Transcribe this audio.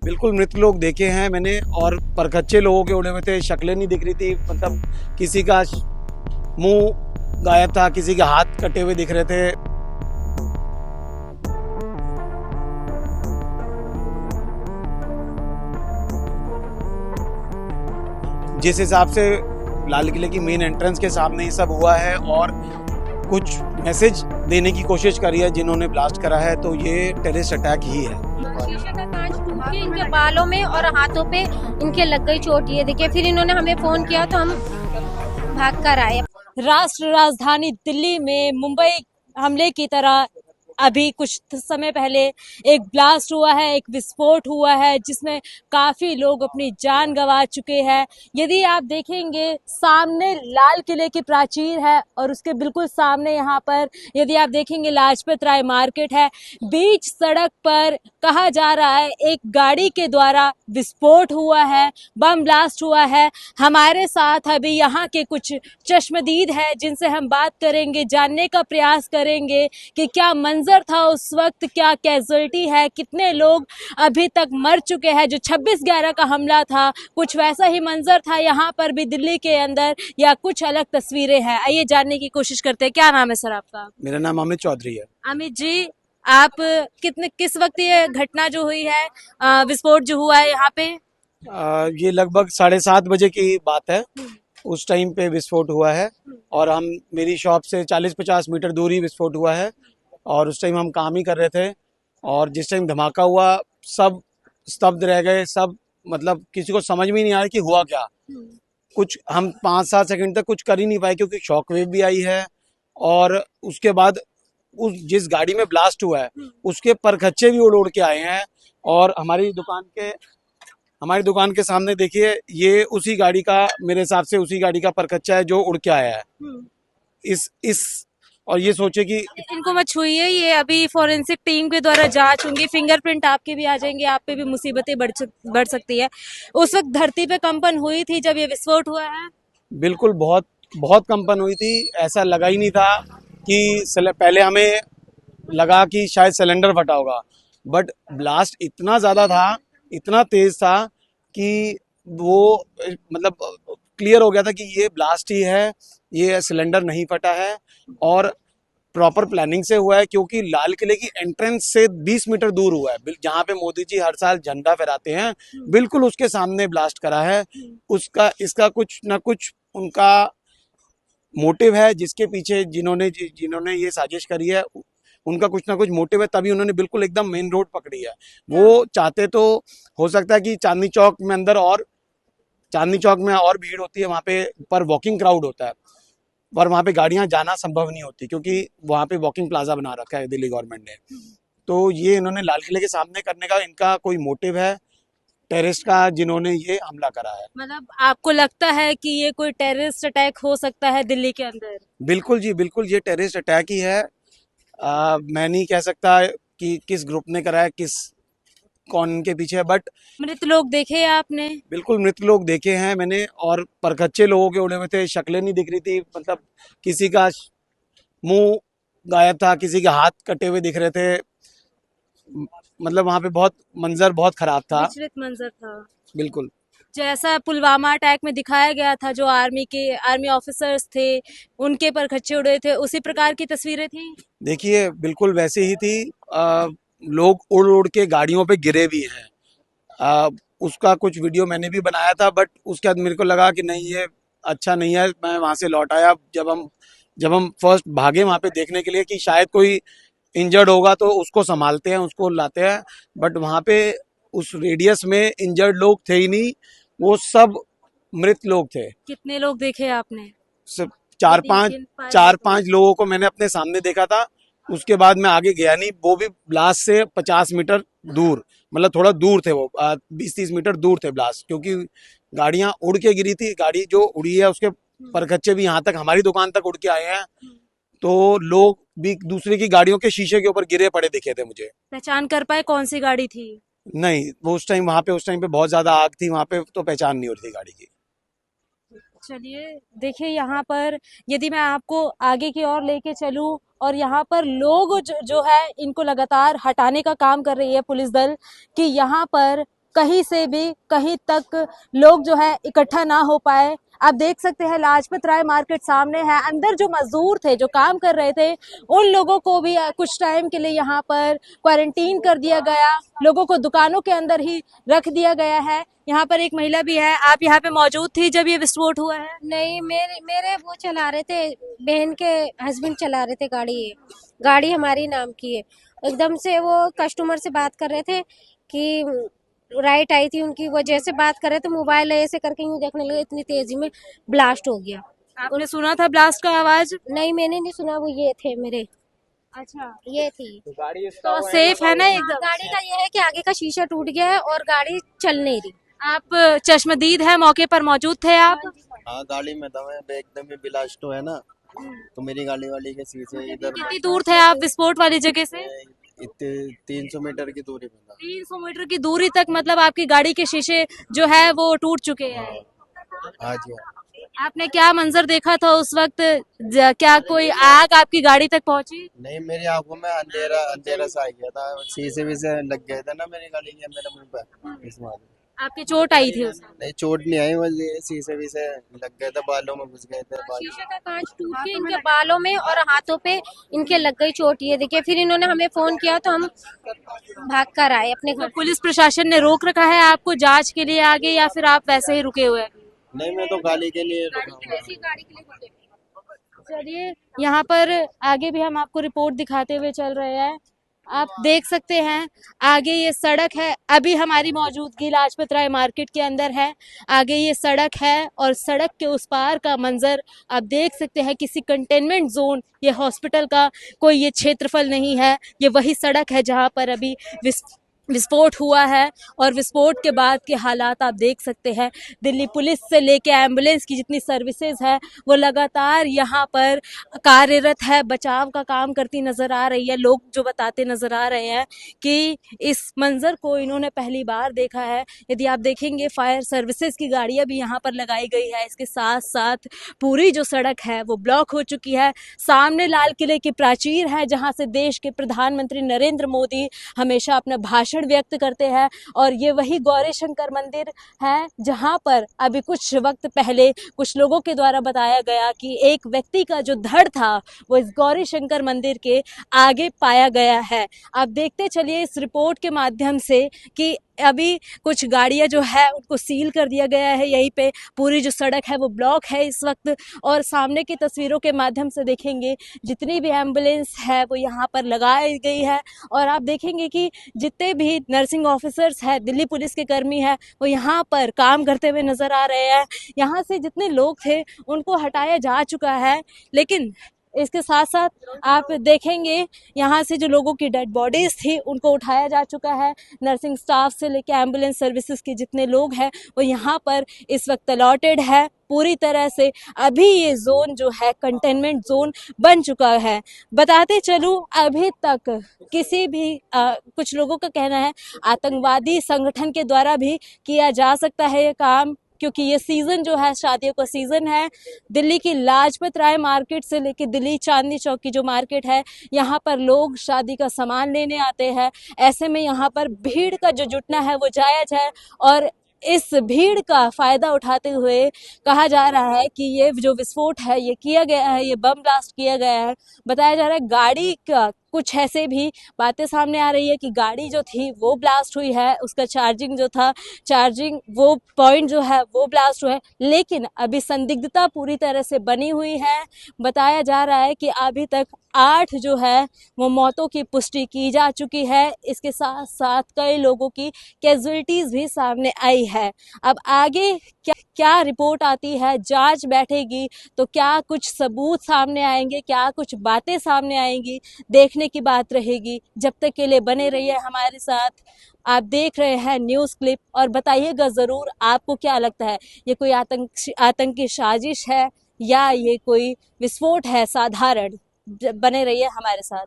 बिल्कुल मृत लोग देखे हैं मैंने, और परखच्चे लोगों के उड़े हुए थे, शक्लें नहीं दिख रही थी। मतलब किसी का मुंह गायब था, किसी के हाथ कटे हुए दिख रहे थे। जिस हिसाब से लाल किले की मेन एंट्रेंस के सामने ये सब हुआ है और कुछ मैसेज देने की कोशिश करी है जिन्होंने ब्लास्ट करा है, तो ये टेररिस्ट अटैक ही है। शीशे का कांच टूट के इनके बालों में और हाथों पे इनके लग गई चोट। ये देखिए, फिर इन्होंने हमें फोन किया तो हम भाग कर आए। राष्ट्र राजधानी दिल्ली में मुंबई हमले की तरह अभी कुछ समय पहले एक ब्लास्ट हुआ है, एक विस्फोट हुआ है जिसमें काफी लोग अपनी जान गंवा चुके हैं। यदि आप देखेंगे सामने लाल किले की प्राचीर है और उसके बिल्कुल सामने यहाँ पर यदि आप देखेंगे लाजपत राय मार्केट है। बीच सड़क पर कहा जा रहा है एक गाड़ी के द्वारा विस्फोट हुआ है, बम ब्लास्ट हुआ है। हमारे साथ अभी यहाँ के कुछ चश्मदीद है जिनसे हम बात करेंगे, जानने का प्रयास करेंगे कि क्या मंजर था उस वक्त, क्या कैजुअलिटी है, कितने लोग अभी तक मर चुके हैं। जो 26/11 का हमला था कुछ वैसा ही मंजर था यहाँ पर भी दिल्ली के अंदर, या कुछ अलग तस्वीरें हैं। आइए जानने की कोशिश करते हैं। क्या नाम है सर आपका? मेरा नाम अमित चौधरी है। अमित जी, आप किस वक्त ये घटना जो हुई है, विस्फोट जो हुआ है यहाँ पे? ये लगभग 7:30 बजे की बात है। उस टाइम पे विस्फोट हुआ है और हम मेरी शॉप से 40-50 मीटर दूर ही विस्फोट हुआ है, और उस टाइम हम काम ही कर रहे थे। और जिस टाइम धमाका हुआ सब स्तब्ध रह गए, सब मतलब किसी को समझ में ही नहीं आया कि हुआ क्या। कुछ हम 5-7 सेकंड तक कुछ कर ही नहीं पाए क्योंकि शॉक वेव भी आई है। और उसके बाद उस जिस गाड़ी में ब्लास्ट हुआ है उसके परखच्चे भी उड़ उड़ के आए हैं। और हमारी दुकान के सामने देखिए, ये उसी गाड़ी का, मेरे हिसाब से उसी गाड़ी का परखच्चा है जो उड़ के आया है। इस और ये सोचे कि इनको मत छुइए, ये अभी फोरेंसिक टीम के द्वारा जांच होंगी, फिंगरप्रिंट आपके भी आ जाएंगे, आप पे भी मुसीबतें बढ़ सकती है। उस वक्त धरती पे कंपन हुई थी जब ये विस्फोट हुआ है? बिल्कुल बहुत बहुत कंपन हुई थी। ऐसा लगा ही नहीं था कि पहले हमें लगा कि शायद सिलेंडर फटा होगा, बट ब्लास्ट इतना ज़्यादा था, इतना तेज था कि वो मतलब क्लियर हो गया था कि ये ब्लास्ट ही है, ये सिलेंडर नहीं फटा है। और प्रॉपर प्लानिंग से हुआ है क्योंकि लाल किले की एंट्रेंस से 20 मीटर दूर हुआ है, जहाँ पे मोदी जी हर साल झंडा फहराते हैं, बिल्कुल उसके सामने ब्लास्ट करा है। इसका कुछ ना कुछ उनका मोटिव है, जिसके पीछे जिन्होंने ये साजिश करी है उनका कुछ ना कुछ मोटिव है, तभी उन्होंने बिल्कुल एकदम मेन रोड पकड़ी है। वो चाहते तो हो सकता है कि चांदनी चौक में और भीड़ होती है वहाँ पे, पर वॉकिंग क्राउड होता है, पर वहाँ पे गाड़ियाँ जाना संभव नहीं होती क्योंकि वहाँ पे वॉकिंग प्लाजा बना रखा है दिल्ली गवर्नमेंट ने। तो ये इन्होंने लाल किले के सामने करने का इनका कोई मोटिव है टेररिस्ट का, जिन्होंने ये हमला करा है। मतलब आपको लगता है कि ये कोई टेररिस्ट अटैक हो सकता है दिल्ली के अंदर? बिल्कुल जी, बिल्कुल ये टेररिस्ट अटैक ही है। मैं नहीं कह सकता कि किस ग्रुप ने करा है, कौन इनके पीछे है, बट मृत लोग देखे आपने? बिल्कुल मृत लोग देखे हैं मैंने, और परखच्चे लोगों के उड़े हुए थे, शक्लें नहीं दिख रही थी। मतलब किसी का मुंह गायब था, किसी के हाथ कटे हुए दिख रहे थे। मतलब वहाँ पे मंजर बहुत खराब था। विचलित मंजर था, बिल्कुल जैसा पुलवामा अटैक में दिखाया गया था। जो आर्मी ऑफिसर्स थे उनके पर खच्चे उड़े थे, उसी प्रकार की तस्वीरें थी। देखिए, बिल्कुल वैसे ही थी। लोग उड़ उड़ के गाड़ियों पे गिरे भी हैं। उसका कुछ वीडियो मैंने भी बनाया था, बट उसके बाद मेरे को लगा कि नहीं, ये अच्छा नहीं है। मैं वहाँ से लौट आया। जब हम फर्स्ट भागे वहाँ पे देखने के लिए कि शायद कोई इंजर्ड होगा तो उसको संभालते हैं, उसको लाते हैं, बट वहाँ पे उस रेडियस में इंजर्ड लोग थे ही नहीं, वो सब मृत लोग थे। कितने लोग देखे आपने? सिर्फ चार पांच लोगों को मैंने अपने सामने देखा था। उसके बाद मैं आगे गया नहीं, वो भी ब्लास्ट से 50 मीटर दूर, मतलब थोड़ा दूर थे वो, 20-30 मीटर दूर थे ब्लास्ट, क्योंकि गाड़ियां उड़ के गिरी थी। गाड़ी जो उड़ी है उसके परखच्चे भी यहाँ तक, हमारी दुकान तक उड़ के आए हैं। तो लोग भी दूसरे की गाड़ियों के शीशे के ऊपर गिरे पड़े दिखे थे मुझे। पहचान कर पाए कौन सी गाड़ी थी? नहीं, वो उस टाइम पे बहुत ज्यादा आग थी वहां पे, तो पहचान नहीं हो रही थी गाड़ी की। चलिए देखिए, यहाँ पर यदि मैं आपको आगे की ओर लेके चलूं, और यहाँ पर लोग जो है इनको लगातार हटाने का काम कर रही है पुलिस दल, कि यहाँ पर कहीं से भी कहीं तक लोग जो है इकट्ठा ना हो पाए। आप देख सकते हैं लाजपत राय मार्केट सामने है। अंदर जो मजदूर थे, जो काम कर रहे थे, उन लोगों को भी कुछ टाइम के लिए यहाँ पर क्वारंटीन कर दिया गया। लोगों को दुकानों के अंदर ही रख दिया गया है। यहाँ पर एक महिला भी है। आप यहाँ पे मौजूद थी जब ये विस्फोट हुआ है? नहीं, मेरे मेरे वो चला रहे थे, बहन के हस्बैंड चला रहे थे गाड़ी। ये गाड़ी हमारी नाम की है। एकदम से वो कस्टमर से बात कर रहे थे कि राइट आई थी उनकी, वजह से बात कर रहे थे, मोबाइल ऐसे करके यूं देखने लगे, इतनी तेजी में ब्लास्ट हो गया। आपने सुना था ब्लास्ट का आवाज? नहीं, मैंने नहीं सुना, वो ये थे मेरे, अच्छा, ये थी। तो सेफ है ना एकदम? गाड़ी का ये है कि आगे का शीशा टूट गया है और गाड़ी चल नहीं रही। आप चश्मदीद है, मौके पर मौजूद थे आप? हाँ गाड़ी में था मैं, एकदम ही ब्लास्ट है ना, तो मेरी गाड़ी वाली के शीशे इधर कितनी दूर थे आप विस्फोट वाली जगह से? इतने 300 मीटर की दूरी में था। 300 मीटर की दूरी तक मतलब आपकी गाड़ी के शीशे जो है वो टूट चुके हैं। हाँ जी हाँ। आपने क्या मंजर देखा था उस वक्त? क्या कोई आग आपकी गाड़ी तक पहुंची? नहीं, मेरी आंखों में अंधेरा अंधेरा सा आ गया था, शीशे भी से लग गए थे ना मेरी गाड़ी के मेरे मुंह पे, इस बात में। आपकी चोट आई थी उसमें? नहीं, चोट नहीं आई, बस ये शीशे भी से लग गए थे, बालों में घुस गए थे शीशे का कांच टूट के इनके बालों में और हाथों पे इनके लग गई चोट। ये देखिए, फिर इन्होंने हमें फोन किया तो हम भाग कर आए अपने घर। पुलिस प्रशासन ने रोक रखा है आपको जांच के लिए आगे, या फिर आप वैसे ही रुके हुए हैं? नहीं, मैं तो गाड़ी के लिए रुका हूँ। ऐसी गाड़ी के लिए रुके थे। चलिए, यहाँ पर आगे भी हम आपको रिपोर्ट दिखाते हुए चल रहे हैं। आप देख सकते हैं आगे ये सड़क है। अभी हमारी मौजूदगी लाजपत राय मार्केट के अंदर है। आगे ये सड़क है और सड़क के उस पार का मंजर आप देख सकते हैं। किसी कंटेनमेंट जोन, ये हॉस्पिटल का कोई ये क्षेत्रफल नहीं है। ये वही सड़क है जहाँ पर अभी विस्फोट हुआ है और विस्फोट के बाद के हालात आप देख सकते हैं। दिल्ली पुलिस से लेके एम्बुलेंस की जितनी सर्विसेज है वो लगातार यहाँ पर कार्यरत है, बचाव का काम करती नज़र आ रही है। लोग जो बताते नज़र आ रहे हैं कि इस मंज़र को इन्होंने पहली बार देखा है। यदि आप देखेंगे फायर सर्विसेज की गाड़ियाँ भी यहाँ पर लगाई गई है। इसके साथ साथ पूरी जो सड़क है वो ब्लॉक हो चुकी है। सामने लाल किले की प्राचीर है जहाँ से देश के प्रधानमंत्री नरेंद्र मोदी हमेशा अपना भाषण व्यक्त करते हैं और ये वही गौरी शंकर मंदिर है जहां पर अभी कुछ वक्त पहले कुछ लोगों के द्वारा बताया गया कि एक व्यक्ति का जो धड़ था वो इस गौरी शंकर मंदिर के आगे पाया गया है। आप देखते चलिए इस रिपोर्ट के माध्यम से कि अभी कुछ गाड़ियां जो है उनको सील कर दिया गया है। यहीं पे पूरी जो सड़क है वो ब्लॉक है इस वक्त। और सामने की तस्वीरों के माध्यम से देखेंगे जितनी भी एम्बुलेंस है वो यहाँ पर लगाई गई है। और आप देखेंगे कि जितने भी नर्सिंग ऑफिसर्स हैं, दिल्ली पुलिस के कर्मी हैं, वो यहाँ पर काम करते हुए नज़र आ रहे हैं। यहाँ से जितने लोग थे उनको हटाया जा चुका है, लेकिन इसके साथ साथ आप देखेंगे यहाँ से जो लोगों की डेड बॉडीज थी उनको उठाया जा चुका है। नर्सिंग स्टाफ से लेकर एम्बुलेंस सर्विसेज के जितने लोग हैं वो यहाँ पर इस वक्त अलॉटेड है पूरी तरह से। अभी ये जोन जो है कंटेनमेंट जोन बन चुका है। बताते चलूँ अभी तक किसी भी कुछ लोगों का कहना है आतंकवादी संगठन के द्वारा भी किया जा सकता है ये काम, क्योंकि ये सीज़न जो है शादियों का सीज़न है। दिल्ली की लाजपत राय मार्केट से लेकर दिल्ली चांदनी चौक की जो मार्केट है यहाँ पर लोग शादी का सामान लेने आते हैं। ऐसे में यहाँ पर भीड़ का जो जुटना है वो जायज़ है और इस भीड़ का फ़ायदा उठाते हुए कहा जा रहा है कि ये जो विस्फोट है ये किया गया है, ये बम ब्लास्ट किया गया है। बताया जा रहा है गाड़ी का कुछ ऐसे भी बातें सामने आ रही है कि गाड़ी जो थी वो ब्लास्ट हुई है, उसका चार्जिंग जो था, चार्जिंग वो पॉइंट जो है वो ब्लास्ट हुआ है। लेकिन अभी संदिग्धता पूरी तरह से बनी हुई है। बताया जा रहा है कि अभी तक 8 जो है वो मौतों की पुष्टि की जा चुकी है। इसके साथ साथ कई लोगों की कैजुअलिटीज़ भी सामने आई है। अब आगे क्या रिपोर्ट आती है, जांच बैठेगी तो क्या कुछ सबूत सामने आएंगे, क्या कुछ बातें सामने आएंगी, देखने की बात रहेगी। जब तक के लिए बने रहिए हमारे साथ। आप देख रहे हैं न्यूज़ क्लिप और बताइएगा ज़रूर आपको क्या लगता है, ये कोई आतंकी साजिश है या ये कोई विस्फोट है साधारण। बने रहिए हमारे साथ।